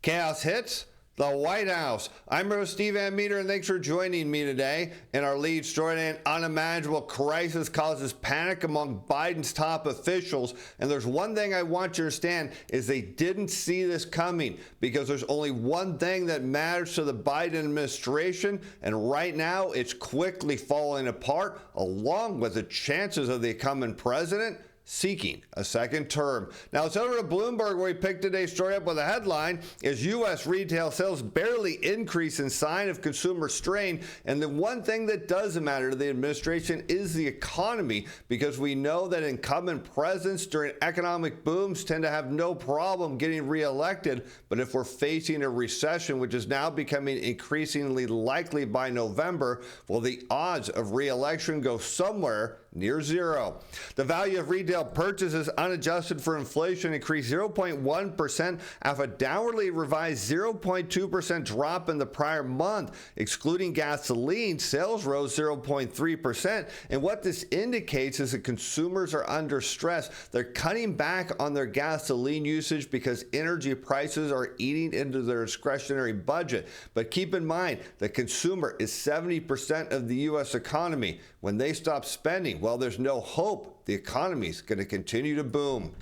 Chaos hits the White House. I'm your host, Steve Metre, and thanks for joining me today. In our lead story, an unimaginable crisis causes panic among Biden's top officials. And there's one thing I want you to understand is they didn't see this coming, because there's only one thing that matters to the Biden administration. And right now it's quickly falling apart, along with the chances of the incumbent president seeking a second term. Now let's over to Bloomberg, where we picked today's story up with a headline: is U.S. retail sales barely increase in sign of consumer strain. And the one thing that doesn't matter to the administration is the economy, because we know that incumbent presidents during economic booms tend to have no problem getting reelected. But if we're facing a recession, which is now becoming increasingly likely by November, well, the odds of reelection go somewhere near zero. The value of retail purchases unadjusted for inflation increased 0.1% after a downwardly revised 0.2% drop in the prior month. Excluding gasoline, sales rose 0.3%. And what this indicates is that consumers are under stress. They're cutting back on their gasoline usage because energy prices are eating into their discretionary budget. But keep in mind, the consumer is 70% of the U.S. economy. When they stop spending, well, there's no hope the economy is going to continue to boom.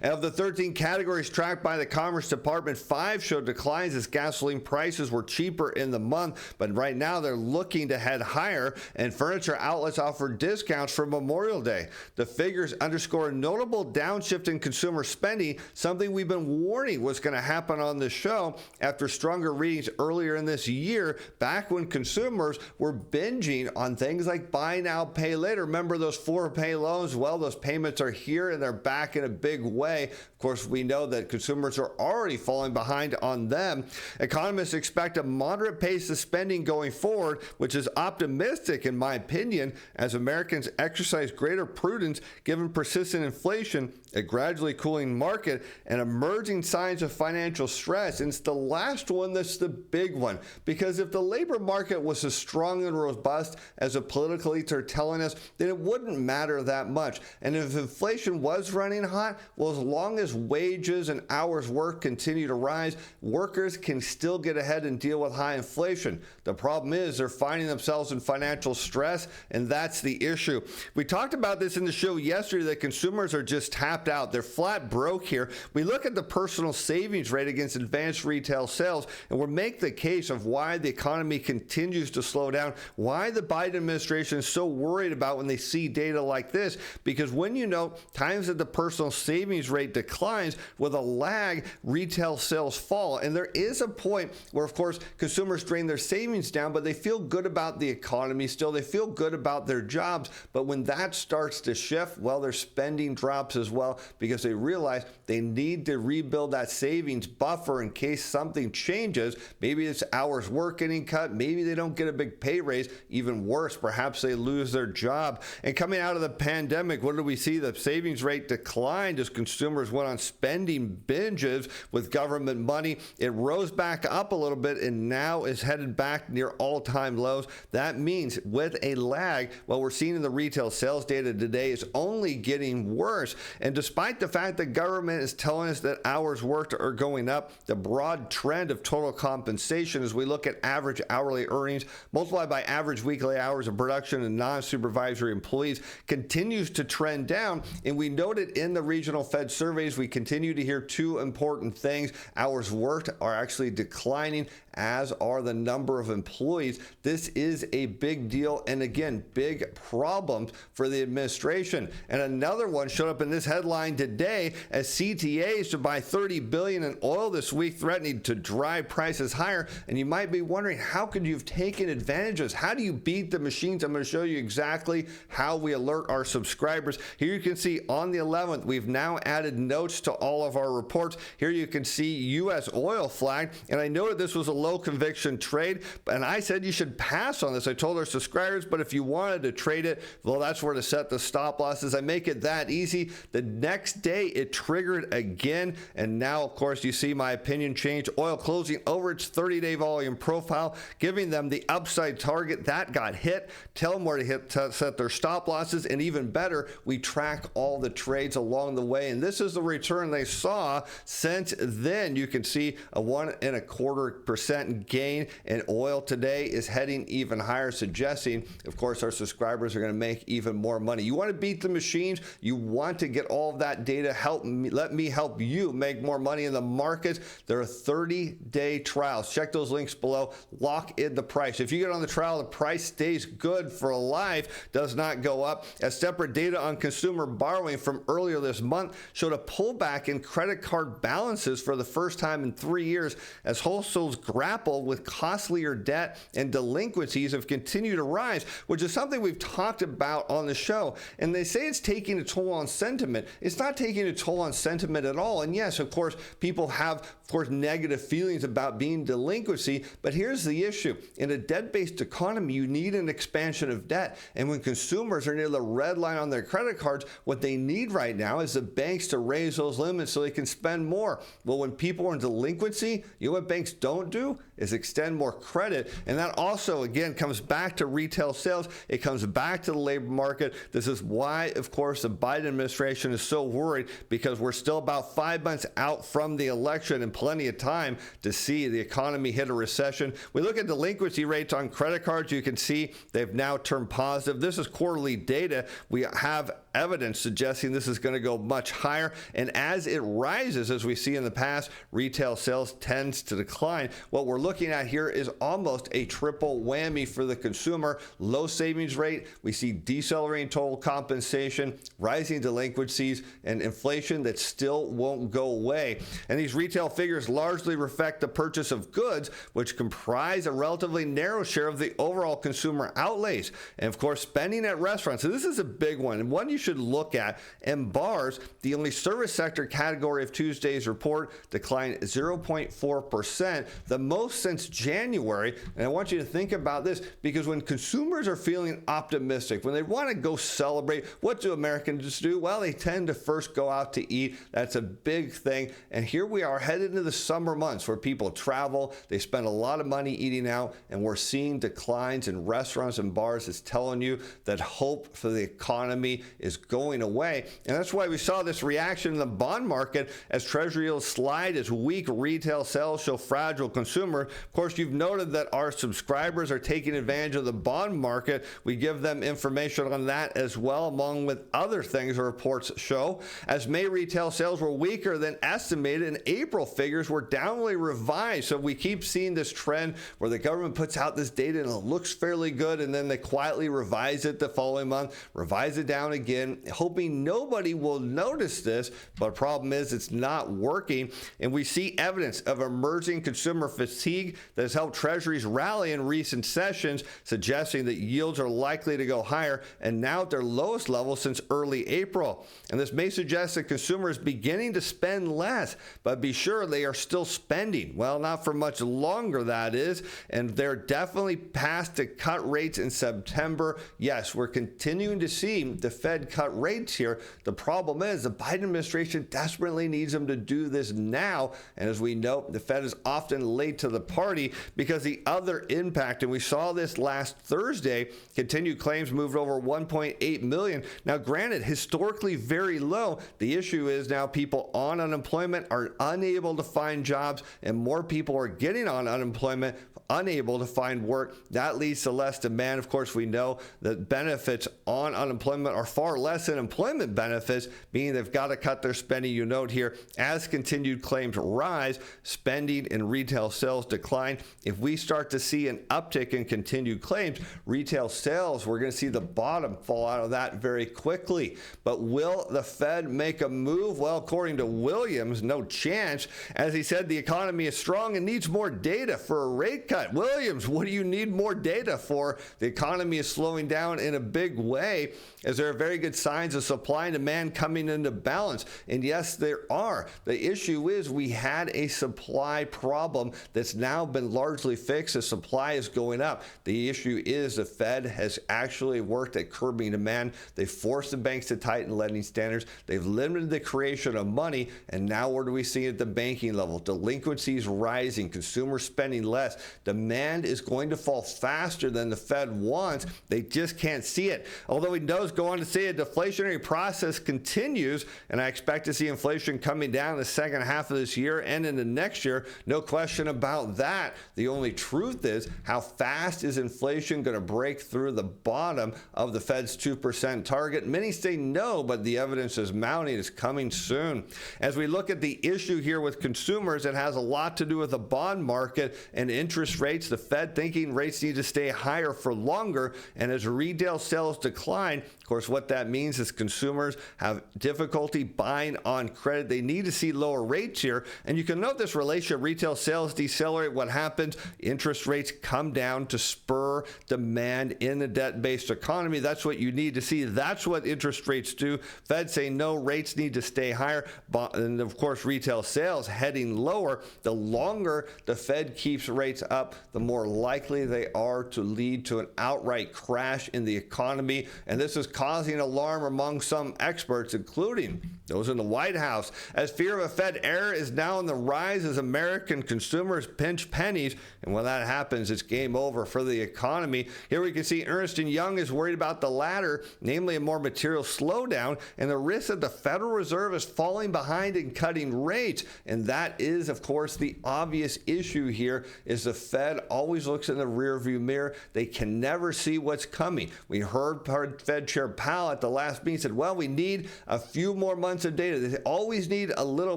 And of the 13 categories tracked by the Commerce Department, 5 showed declines as gasoline prices were cheaper in the month. But right now they're looking to head higher, and furniture outlets offer discounts for Memorial Day. The figures underscore a notable downshift in consumer spending, something we've been warning was going to happen on this show after stronger readings earlier in this year, back when consumers were binging on things like buy now, pay later. Remember those 4-pay loans? Well, those payments are here and they're back in a big way. Of course, we know that consumers are already falling behind on them. Economists expect a moderate pace of spending going forward, which is optimistic in my opinion, as Americans exercise greater prudence given persistent inflation, a gradually cooling market, and emerging signs of financial stress. And it's the last one that's the big one, because if the labor market was as strong and robust as the political elites are telling us, then it wouldn't matter that much. And if inflation was running hot, well, as long as wages and hours worked continue to rise, workers can still get ahead and deal with high inflation. The problem is they're finding themselves in financial stress, and that's the issue. We talked about this in the show yesterday, that consumers are just tapped out. They're flat broke here. We look at the personal savings rate against advanced retail sales, and we'll make the case of why the economy continues to slow down, why the Biden administration is so worried about when they see data like this. Because when you know times that the personal savings rate declines, with a lag, retail sales fall. And there is a point where, of course, consumers drain their savings down, but they feel good about the economy still. They feel good about their jobs. But when that starts to shift, well, their spending drops as well, because they realize they need to rebuild that savings buffer in case something changes. Maybe it's hours work getting cut. Maybe they don't get a big pay raise. Even worse, perhaps they lose their job. And coming out of the pandemic, what did we see? The savings rate declined as consumers went on spending binges with government money. It rose back up a little bit and now is headed back near all-time lows. That means with a lag, what we're seeing in the retail sales data today is only getting worse. And despite the fact that government is telling us that hours worked are going up, the broad trend of total compensation, as we look at average hourly earnings multiplied by average weekly hours of production and non-supervisory employees, continues to trend down. And we noted in the regional Fed surveys, we continue to hear two important things. Hours worked are actually declining, as are the number of employees. This is a big deal, and again, big problems for the administration. And another one showed up in this headline today, as CTAs to buy $30 billion in oil this week, threatening to drive prices higher. And you might be wondering, how could you have taken advantage of this? How do you beat the machines? I'm going to show you exactly how we alert our subscribers. Here you can see on the 11th, we've now added notes to all of our reports. Here you can see U.S. oil flagged, and I noted this was a low conviction trade, and I said you should pass on this. I told our subscribers, but if you wanted to trade it, well, that's where to set the stop losses. I make it that easy. The next day it triggered again, and now of course you see my opinion change. Oil closing over its 30-day volume profile, giving them the upside target that got hit. Tell them where to hit to set their stop losses, and even better, we track all the trades along the way, and this is the return they saw. Since then, you can see a 1.25% gain, and oil today is heading even higher, suggesting, of course, our subscribers are going to make even more money. You want to beat the machines. You want to get all of that data. Let me help you make more money in the markets. There are 30-day trials. Check those links below. Lock in the price. If you get on the trial, the price stays good for life, does not go up. As separate data on consumer borrowing from earlier this month showed a pullback in credit card balances for the first time in 3 years, as households grapple with costlier debt and delinquencies have continued to rise, which is something we've talked about on the show. And they say it's taking a toll on sentiment. It's not taking a toll on sentiment at all. And yes, of course, people have, of course, negative feelings about being delinquency, but here's the issue. In a debt-based economy, you need an expansion of debt. And when consumers are near the red line on their credit cards, what they need right now is the banks to raise those limits so they can spend more. Well, when people are in delinquency, you know what banks don't do is extend more credit. And that also, again, comes back to retail sales. It comes back to the labor market. This is why, of course, the Biden administration is so worried, because we're still about 5 months out from the election and plenty of time to see the economy hit a recession. We look at delinquency rates on credit cards. You can see they've now turned positive. This is quarterly data. We have evidence suggesting this is going to go much higher. And as it rises, as we see in the past, retail sales tends to decline. What we're looking at here is almost a triple whammy for the consumer. Low savings rate, we see decelerating total compensation, rising delinquencies, and inflation that still won't go away. And these retail figures largely reflect the purchase of goods, which comprise a relatively narrow share of the overall consumer outlays. And of course, spending at restaurants. So this is a big one, and one you should look at. And bars, the only service sector category of Tuesday's report, declined 0.4%, the most since January. And I want you to think about this, because when consumers are feeling optimistic, when they want to go celebrate, what do Americans do? Well, they tend to first go out to eat. That's a big thing. And here we are headed into the summer months where people travel, they spend a lot of money eating out, and we're seeing declines in restaurants and bars. It's telling you that hope for the economy is going away. And that's why we saw this reaction in the bond market as Treasury yields slide, as weak retail sales show fragile consumer. Of course, you've noted that our subscribers are taking advantage of the bond market. We give them information on that as well, along with other things the reports show. As May retail sales were weaker than estimated, and April figures were downwardly revised. So we keep seeing this trend where the government puts out this data and it looks fairly good, and then they quietly revise it the following month, revise it down again, hoping nobody will notice this. But the problem is it's not working, and we see evidence of emerging consumer fatigue that has helped treasuries rally in recent sessions, suggesting that yields are likely to go higher, and now at their lowest level since early April. And this may suggest that consumers beginning to spend less, but be sure they are still spending. Well, not for much longer, that is, and they're definitely past to cut rates in September. Yes, we're continuing to see the Fed cut rates here. The problem is the Biden administration desperately needs them to do this now, and as we know, the Fed is often late to the party because the other impact, and we saw this last Thursday, continued claims moved over 1.8 million. Now, granted, historically very low. The issue is now people on unemployment are unable to find jobs, and more people are getting on unemployment, unable to find work. That leads to less demand. Of course, we know that benefits on unemployment are far less than employment benefits, meaning they've got to cut their spending. You note here, as continued claims rise, spending and retail sales decline. If we start to see an uptick in continued claims, retail sales, we're going to see the bottom fall out of that very quickly. But will the Fed make a move? Well, according to Williams, no chance. As he said, the economy is strong and needs more data for a rate cut. Williams, what do you need more data for? The economy is slowing down in a big way. Is there a very good at signs of supply and demand coming into balance. And yes, there are. The issue is we had a supply problem that's now been largely fixed. The supply is going up. The issue is the Fed has actually worked at curbing demand. They forced the banks to tighten lending standards. They've limited the creation of money. And now what do we see at the banking level? Delinquencies rising, consumer spending less. Demand is going to fall faster than the Fed wants. They just can't see it. Although he does go on to say a deflationary process continues, and I expect to see inflation coming down in the second half of this year and into next year. No question about that. The only truth is, how fast is inflation going to break through the bottom of the Fed's 2% target? Many say no, but the evidence is mounting. It's coming soon. As we look at the issue here with consumers, it has a lot to do with the bond market and interest rates. The Fed thinking rates need to stay higher for longer, and as retail sales decline, of course, what that means is consumers have difficulty buying on credit. They need to see lower rates here, and you can note this relationship. Retail sales decelerate. What happens? Interest rates come down to spur demand in the debt-based economy. That's what you need to see. That's what interest rates do. Fed saying no, rates need to stay higher, and of course, retail sales heading lower. The longer the Fed keeps rates up, the more likely they are to lead to an outright crash in the economy, and this is causing alarm among some experts, including those in the White House, as fear of a Fed error is now on the rise as American consumers pinch pennies, and when that happens, it's game over for the economy. Here we can see Ernst & Young is worried about the latter, namely a more material slowdown and the risk that the Federal Reserve is falling behind in cutting rates, and that is, of course, the obvious issue here is the Fed always looks in the rearview mirror. They can never see what's coming. We heard Fed Chair Powell at the last meeting said, well, we need a few more months of data. They always need a little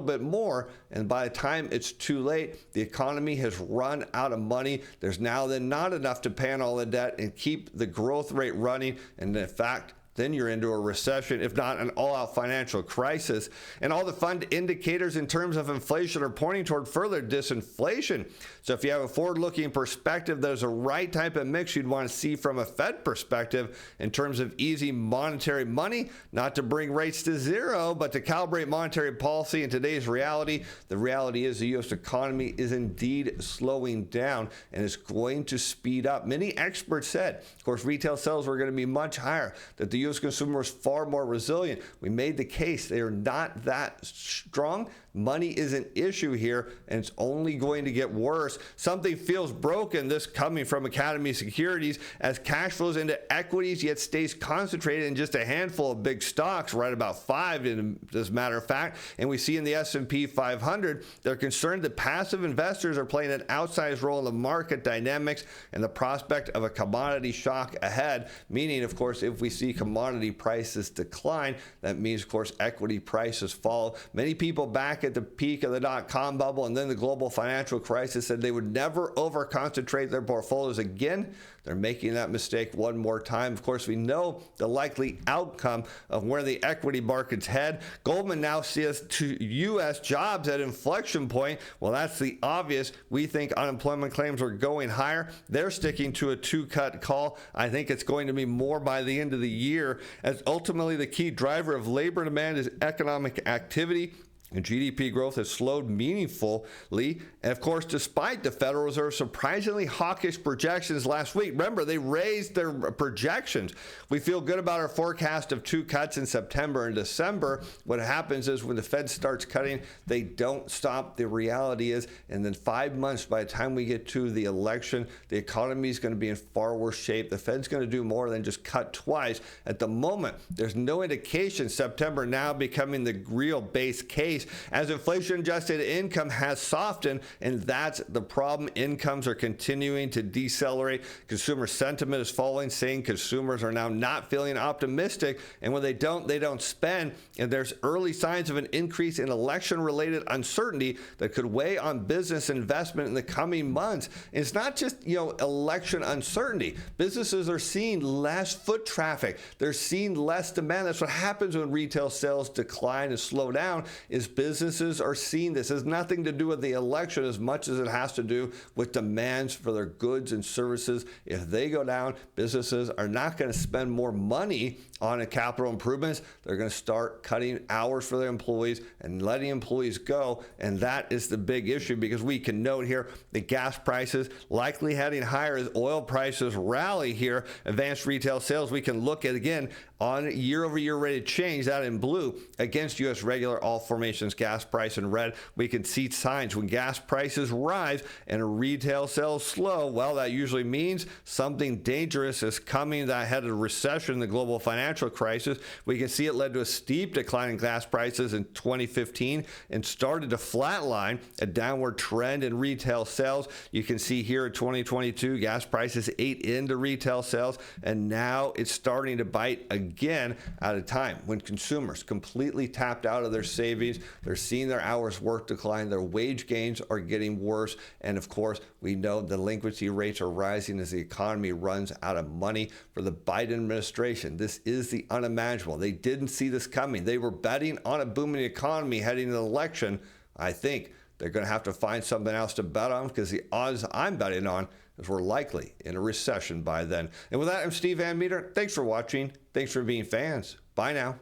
bit more, and by the time it's too late, the economy has run out of money. There's now then not enough to pay on all the debt and keep the growth rate running, and in fact, then you're into a recession, if not an all-out financial crisis. And all the fund indicators in terms of inflation are pointing toward further disinflation. So if you have a forward-looking perspective, there's a right type of mix you'd want to see from a Fed perspective in terms of easy monetary money, not to bring rates to zero, but to calibrate monetary policy in today's reality. The reality is the U.S. economy is indeed slowing down and is going to speed up. Many experts said, of course, retail sales were going to be much higher, that the U.S. consumer is far more resilient. We made the case they are not that strong. Money is an issue here, and it's only going to get worse. Something feels broken, this coming from Academy Securities, as cash flows into equities yet stays concentrated in just a handful of big stocks, right about 5 as a matter of fact. And we see in the S&P 500, they're concerned that passive investors are playing an outsized role in the market dynamics and the prospect of a commodity shock ahead, meaning, of course, if we see commodity prices decline, that means, of course, equity prices fall. Many people back at the peak of the dot-com bubble and then the global financial crisis said they would never over-concentrate their portfolios again. They're making that mistake one more time. Of course, we know the likely outcome of where the equity markets head. Goldman now sees U.S. jobs at inflection point. Well, that's the obvious. We think unemployment claims are going higher. They're sticking to a 2-cut call. I think it's going to be more by the end of the year, as ultimately the key driver of labor demand is economic activity. And GDP growth has slowed meaningfully. And of course, despite the Federal Reserve's surprisingly hawkish projections last week, remember, they raised their projections. We feel good about our forecast of 2 cuts in September and December. What happens is when the Fed starts cutting, they don't stop. The reality is, and then 5 months by the time we get to the election, the economy is going to be in far worse shape. The Fed's going to do more than just cut twice. At the moment, there's no indication September now becoming the real base case, as inflation-adjusted income has softened, and that's the problem. Incomes are continuing to decelerate. Consumer sentiment is falling, saying consumers are now not feeling optimistic, and when they don't spend, and there's early signs of an increase in election-related uncertainty that could weigh on business investment in the coming months. And it's not just, election uncertainty. Businesses are seeing less foot traffic. They're seeing less demand. That's what happens when retail sales decline and slow down, is businesses are seeing this. It has nothing to do with the election as much as it has to do with demands for their goods and services. If they go down, businesses are not going to spend more money on capital improvements. They're going to start cutting hours for their employees and letting employees go. And that is the big issue, because we can note here the gas prices likely heading higher as oil prices rally here. Advanced retail sales, we can look at again on year-over-year rate of change, that in blue, against U.S. regular all formations gas price in red. We can see signs when gas prices rise and retail sales slow. Well, that usually means something dangerous is coming that had a recession, the global financial crisis. We can see it led to a steep decline in gas prices in 2015 and started to flatline a downward trend in retail sales. You can see here in 2022, gas prices ate into retail sales, and now it's starting to bite again at a time when consumers completely tapped out of their savings. They're seeing their hours work decline. Their wage gains are getting worse. And of course, we know delinquency rates are rising as the economy runs out of money for the Biden administration. This is the unimaginable. They didn't see this coming. They were betting on a booming economy heading into the election. I think they're going to have to find something else to bet on, because the odds I'm betting on is we're likely in a recession by then. And with that, I'm Steve Van Metre. Thanks for watching. Thanks for being fans. Bye now.